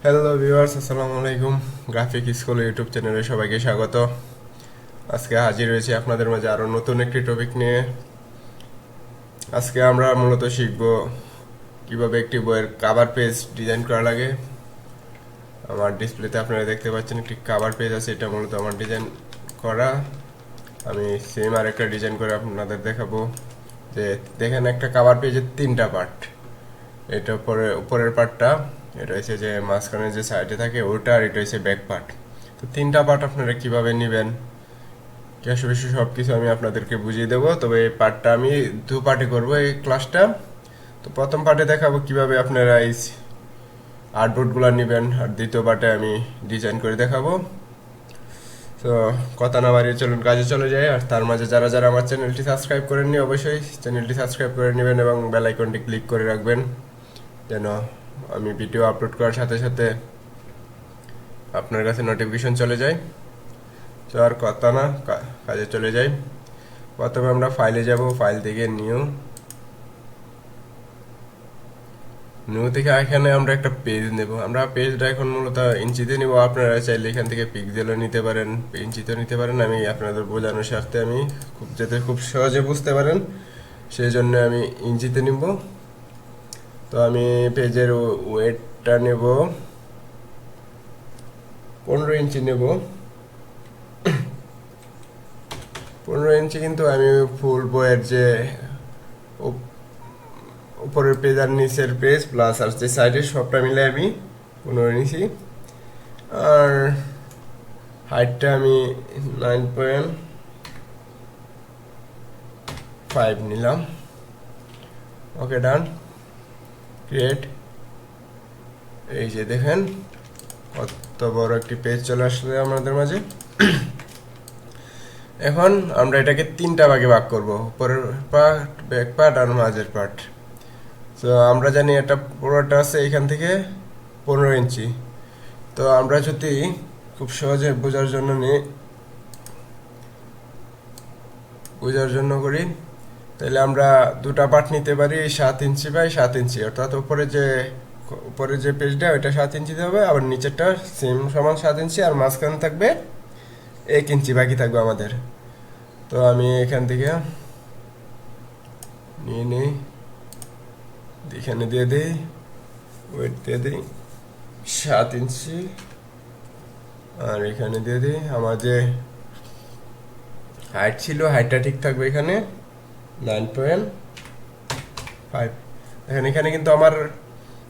Hello viewers, আসসালামু আলাইকুম। Graphic school YouTube চ্যানেলে সবাইকে স্বাগত। আজকে হাজির হয়েছি আপনাদের মাঝে আরও নতুন একটি টপিক নিয়ে। আজকে আমরা মূলত শিখব কিভাবে একটি বইয়ের কাভার পেজ ডিজাইন করা লাগে। আমার ডিসপ্লেতে আপনারা দেখতে পাচ্ছেন একটি কাভার পেজ আছে, এটা মূলত আমার ডিজাইন করা। আমি সেম আর একটা ডিজাইন করে আপনাদের দেখাবো। যে দেখেন, একটা কাভার পেজের তিনটা পার্ট। এটা উপরের পার্টটা, এটা হচ্ছে যে মাঝখানে যে সাইডে থাকে ওটা, আর এটা হচ্ছে ব্যাক পার্ট। তো তিনটা পার্ট আপনারা কিভাবে নেবেন ক্যাশ বেশি সব কিছু আমি আপনাদেরকে বুঝিয়ে দেবো। তবে এই পার্টটা আমি দু পার্টে করবো এই ক্লাসটা। তো প্রথম পার্টে দেখাবো কিভাবে আপনারা এই আর্টবোর্ডগুলো নেবেন, আর দ্বিতীয় পার্টে আমি ডিজাইন করে দেখাবো। তো কথা না বাড়িয়ে চলুন কাজে চলে যায়। আর তার মাঝে যারা যারা আমার চ্যানেলটি সাবস্ক্রাইব করেননি, অবশ্যই চ্যানেলটি সাবস্ক্রাইব করে নেবেন এবং বেল আইকনটি ক্লিক করে রাখবেন, যেন আমি ভিডিও আপলোড করার সাথে সাথে আপনার কাছে নোটিফিকেশন চলে যায়। তো আর কথা না, কাজে চলে যাই। প্রথমে আমরা ফাইলে যাব, ফাইল থেকে নিউ থেকে এখানে আমরা একটা পেজ নেব। আমরা পেজটা এখন মূলত ইঞ্চিতে নিব। আপনারা চাইলে এখান থেকে পিক্সেলও নিতে পারেন, ইঞ্চিতেও নিতে পারেন। আমি আপনাদের বোঝানোর স্বার্থে আমি যাতে খুব সহজে বুঝতে পারেন সেই জন্য আমি ইঞ্চিতে নিব। তো আমি পেজের ওয়েটটা নেব 15 ইঞ্চি নেব। 15 ইঞ্চি, কিন্তু আমি ফুল বইয়ের যে উপরের পেজ আর নিচের পেজ প্লাস আর যে সাইডের সবটা মিলে আমি 15 নিছি। আর হাইটটা আমি 9.5 নিলাম। ওকে, ডান, ক্রিয়েট। এই যে দেখেন কত বড় একটি পেজ চলে আসলে আমাদের মাঝে। এখন আমরা এটাকে তিনটা ভাগে ভাগ করব, উপরের পার্ট, ব্যাক পার্ট আর মাঝের পার্ট। তো আমরা জানি এটা পুরোটা আছে এখান থেকে 15 ইঞ্চি। তো আমরা যদি খুব সহজে বোঝার জন্য করি, তাহলে আমরা দুটা পার্ট নিতে পারি 7 ইঞ্চি বাই 7 ইঞ্চি। অর্থাৎ উপরে যে পেজটা ওইটা 7 ইঞ্চিতে হবে, আবার নিচেরটা সেম সমান 7 ইঞ্চি, আর মাঝখানে থাকবে 1 ইঞ্চি বাকি থাকবে আমাদের। তো আমি এখান থেকে নিয়ে নিই, এখানে দিয়ে দিই, ওয়েট দিয়ে দিই 7 ইঞ্চি, আর এখানে দিয়ে দিই আমার যে হাইট ছিল, হাইটটা ঠিক থাকবে এখানে 9.5। এখানে কিন্তু আমার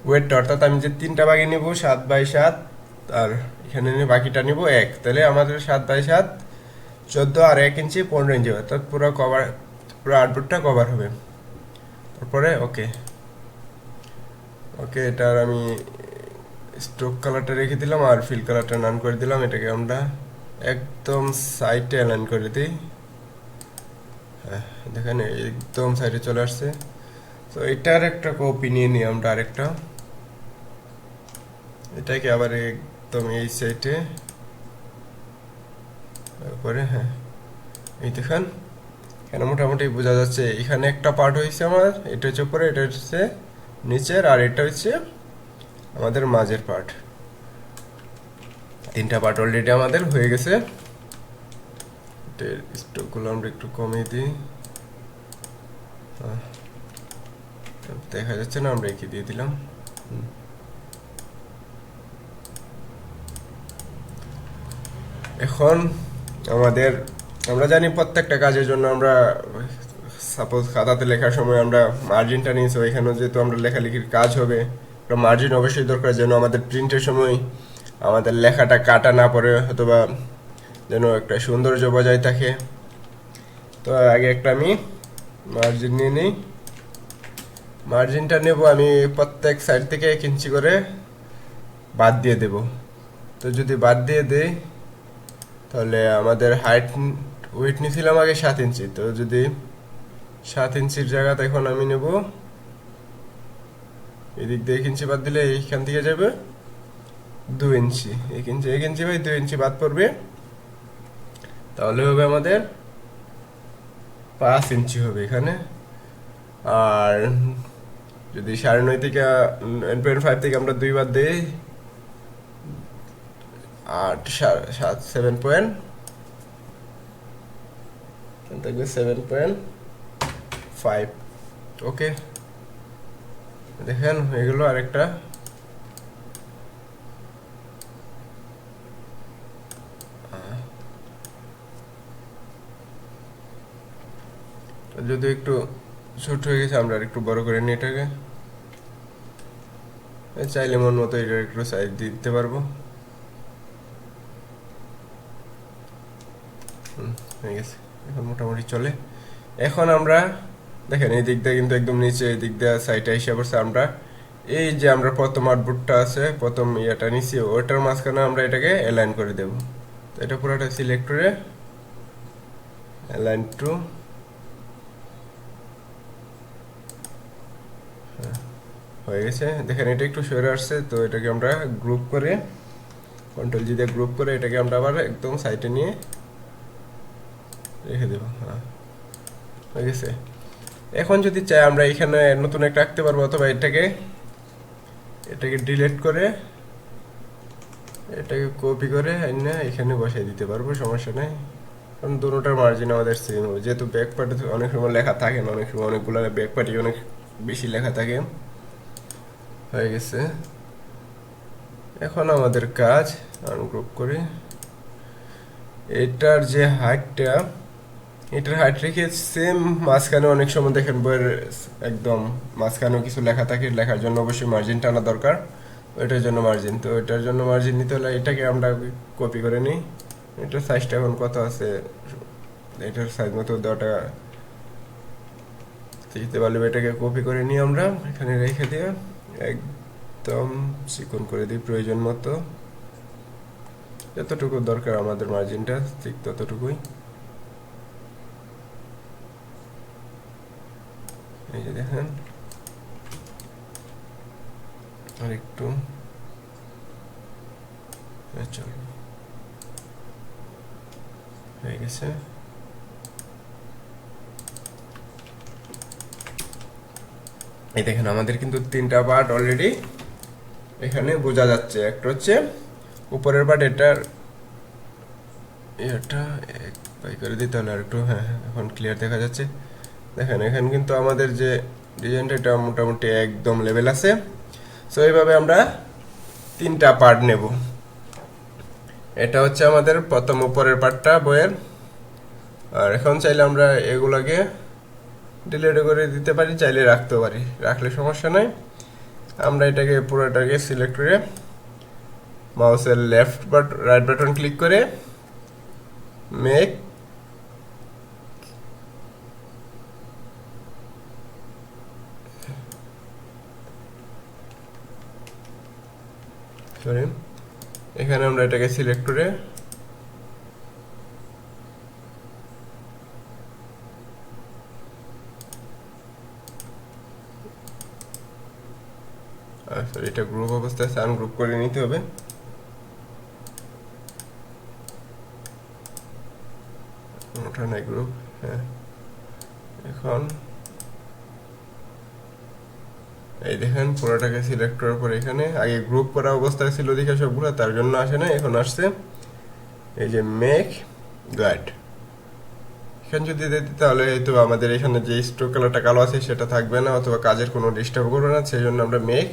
ওয়েটটা, অর্থাৎ আমি যে তিনটা ভাগে নিব 7/7, আর এখানে বাকিটা নিব 1, তাহলে আমাদের 7/7 14, আর 1 ইঞ্চি 15 ইঞ্চি, অর্থাৎ পুরো আউটপুটটা কভার হবে। তারপরে ওকে, এটার আমি স্ট্রোক কালারটা রেখে দিলাম আর ফিল কালারটা নান করে দিলাম। এটাকে আমরা একদম সাইডে অ্যালাইন করে দিই। হ্যাঁ, দেখেন একদম সাইডে চলে আসছে। তো এটার একটা কপি নিয়ে নিই আমরা আরেকটা, এটাকে আবার একদম এই সাইডে তারপরে। হ্যাঁ, এই দেখেন এখানে মোটামুটি বোঝা যাচ্ছে এখানে একটা পার্ট হয়েছে আমার, এটা হচ্ছে উপরে, এটা হচ্ছে নিচের, আর এটা হচ্ছে আমাদের মাঝের পার্ট। তিনটা পার্ট অলরেডি আমাদের হয়ে গেছে। স্ট্রোকগুলো আমরা একটু কমিয়ে দিই, দেখা যাচ্ছে না, আমরা এঁকে দিয়ে দিলাম। এখন আমরা জানি প্রত্যেকটা কাজের জন্য আমরা সাপোজ খাতাতে লেখার সময় আমরা মার্জিনটা নিয়েছি, ওইখানে যেহেতু আমরা লেখালেখির কাজ হবে, মার্জিন অবশ্যই দরকার, যেন আমাদের প্রিন্টের সময় আমাদের লেখাটা কাটা না পড়ে, অথবা যেন একটা সৌন্দর্য বজায় থাকে। তো আগে একটা আমি মার্জিন নিয়ে নিই। মার্জিনটা নেব আমি প্রত্যেক সাইড থেকে 1 ইঞ্চি করে বাদ দিয়ে দেব। তো যদি বাদ দিয়ে দেই, তাহলে আমাদের ওয়েট নিয়েছিলাম আগে 7 ইঞ্চি। তো যদি 7 ইঞ্চির জায়গাতে এখন আমি নেব, এদিক দিয়ে 1 ইঞ্চি বাদ দিলে এইখান থেকে যাবে 2 ইঞ্চি। 1 ইঞ্চি বাই 2 ইঞ্চি বাদ পড়বে, তাহলে হবে আমাদের 5 ইঞ্চি হবে এখানে। আর যদি 9.5 থেকে 9.5 থেকে আমরা 2 বাদ দিই, 7 7 দেখবে 7.5। ওকে, দেখেন হয়ে গেল। আরেকটা যদি একটু ছোট হয়ে গেছে, আমরা একটু বড় করে নিই এটাকে। চাইলে মন মতো এটা একটু সাইজ দিতে পারবো। হয়ে গেছে, এখন মোটামুটি চলে। এখন আমরা দেখেন এই দিক দিয়ে কিন্তু একদম নিচে, এই দিক দিয়ে সাইডে এসে পড়ছে। আমরা এই যে আমরা প্রথম আউটপুটটা আছে, প্রথম ইয়েটা নিচ্ছি, ওটার মাঝখানে আমরা এটাকে অ্যালাইন করে দেব। তো এটা পুরোটা সিলেক্ট করে অ্যালাইন টু, হয়ে গেছে। দেখেন এটা একটু সরে আসছে, তো এটাকে আমরা গ্রুপ করে কন্ট্রোল জি দিয়ে গ্রুপ করে এটাকে আমরা আবার একদম সাইডে নিয়ে রেখে দেব। হ্যাঁ, হয়ে গেছে। এখন যদি চাই আমরা এখানে নতুন একটা রাখতে পারবো, অথবা এটাকে ডিলিট করে এটাকে কপি করে এখানে বসাই দিতে পারবো, সমস্যা নেই। কারণ দুটোটার মার্জিন আমাদের সেম হবে, যেহেতু ব্যাক পার্টে অনেক সময় লেখা থাকে না, অনেক সময় অনেকগুলো ব্যাক পার্টে অনেক বেশি লেখা থাকে। হয়ে গেছে। এখন আমাদের কাজ আনগ্রুপ করে এটার যে হাইটটা, এটার হাইট রেখে সেম মাঝখানে অনেক সময় দেখেন বইয়ের একদম মাঝখানেও কিছু লেখা থাকে, লেখার জন্য অবশ্যই মার্জিন টানা দরকার। ওইটার জন্য মার্জিন, তো ওইটার জন্য মার্জিন নিতে হলে এটাকে আমরা কপি করে নিই। এটার সাইজটা এখন কত আছে, এটার সাইজ মতো দেওয়াটা দিতে পারলে এটাকে কপি করে নিই আমরা, এখানে রেখে দিয়ে একদম চিকন করে দিই প্রয়োজন মতো। যতটুকু দরকার আমাদের মার্জিনটা ঠিক ততটুকুই। এই যে দেখেন, আর একটু চল, হয়ে গেছে। এই দেখেন আমাদের কিন্তু 3টা পার্ট অলরেডি এখানে বোঝা যাচ্ছে। একটা হচ্ছে উপরের পার্ট, এটা এক বাই করে দিতে হলে আর একটু, হ্যাঁ এখন ক্লিয়ার দেখা যাচ্ছে। দেখেন এখানে কিন্তু আমাদের যে ডিজাইনটা এটা মোটামুটি একদম লেভেল আছে। সো এইভাবে আমরা 3টা পার্ট নেব। এটা হচ্ছে আমাদের প্রথম উপরের পার্টটা বইয়ের। আর এখন চাইলে আমরা এগুলাকে ডিলিট করে দিতে পারি, চাইলে রাখতেও পারি, রাখলে সমস্যা নাই। আমরা এটাকে পুরোটাকে সিলেক্ট করে মাউসের লেফট রাইট বাটন ক্লিক করে মেক এখানে আমরা এটাকে সিলেক্ট করে এটা গ্রুপ অবস্থায় আছে, আনগ্রুপ করে নিতে হবে। ওটা নাই গ্রুপ, হ্যাঁ। এখন এই দেখেন পুরোটাকে সিলেক্ট করার পর এখানে আগে গ্রুপ করা অবস্থায় ছিল দেখে সবগুলো, তার জন্য আসে না, এখন আসছে এই যে মেক গাইড। এখানে যদি দিতে তাহলে হয়তো আমাদের এখানে যে স্ট্রোক কালারটা কালো আছে সেটা থাকবে না, অথবা কাজের কোনো ডিস্টার্ব করবে না। সেই জন্য আমরা মেক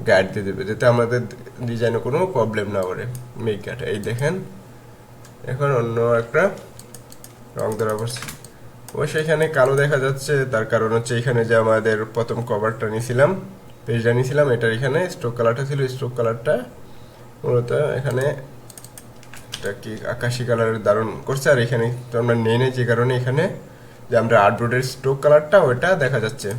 গাইড দিয়ে দেবে, যাতে আমাদের ডিজাইনে কোনো প্রবলেম না করে। মেক গাইড, এই দেখেন এখন অন্য একটা রং দেওয়া পড়ছে। অবশ্যই এখানে কালো দেখা যাচ্ছে, তার কারণ হচ্ছে এখানে যে আমাদের প্রথম কভারটা নিয়েছিলাম, পেজটা নিয়েছিলাম, এটার এখানে স্ট্রোক কালারটা ছিল, স্ট্রোক কালারটা মূলত এখানে এটা কি আকাশি কালারের ধারণ করছে। আর এখানে তো আমরা নেই নেই, যে কারণে এখানে যে আমরা আর্টবোর্ডের স্ট্রোক কালারটা ওইটা দেখা যাচ্ছে।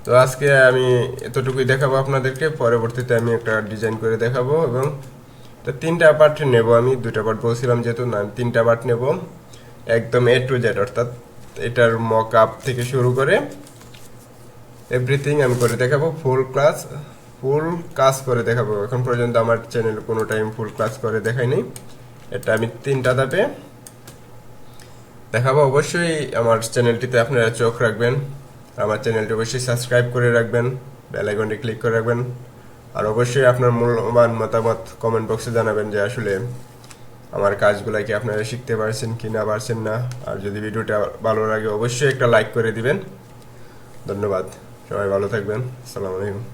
তো আজকে আমি এতটুকুই দেখাবো আপনাদেরকে, পরবর্তীতে আমি একটা ডিজাইন করে দেখাবো। এবং 3টা পার্ট নেব আমি, 2টা পার্ট বলছিলাম যেহেতু, না 3টা পার্ট নেব একদম A to Z, অর্থাৎ এটার মক আপ থেকে শুরু করে এভরিথিং আমি করে দেখাবো, ফুল কাজ করে দেখাবো। এখন পর্যন্ত আমার চ্যানেল কোনো টাইম ফুল ক্লাস করে দেখাইনি, এটা আমি 3টা ধাপে দেখাবো। অবশ্যই আমার চ্যানেলটিতে আপনারা চোখ রাখবেন, আমার চ্যানেলটি অবশ্যই সাবস্ক্রাইব করে রাখবেন, বেল আইকনটি ক্লিক করে রাখবেন। আর অবশ্যই আপনার মূল্যবান মতামত কমেন্ট বক্সে জানাবেন যে আসলে আমার কাজগুলো কি আপনারা শিখতে পারছেন কি না পারছেন না। আর যদি ভিডিওটা ভালো লাগে অবশ্যই একটা লাইক করে দিবেন। ধন্যবাদ, সবাই ভালো থাকবেন। আসসালামু আলাইকুম।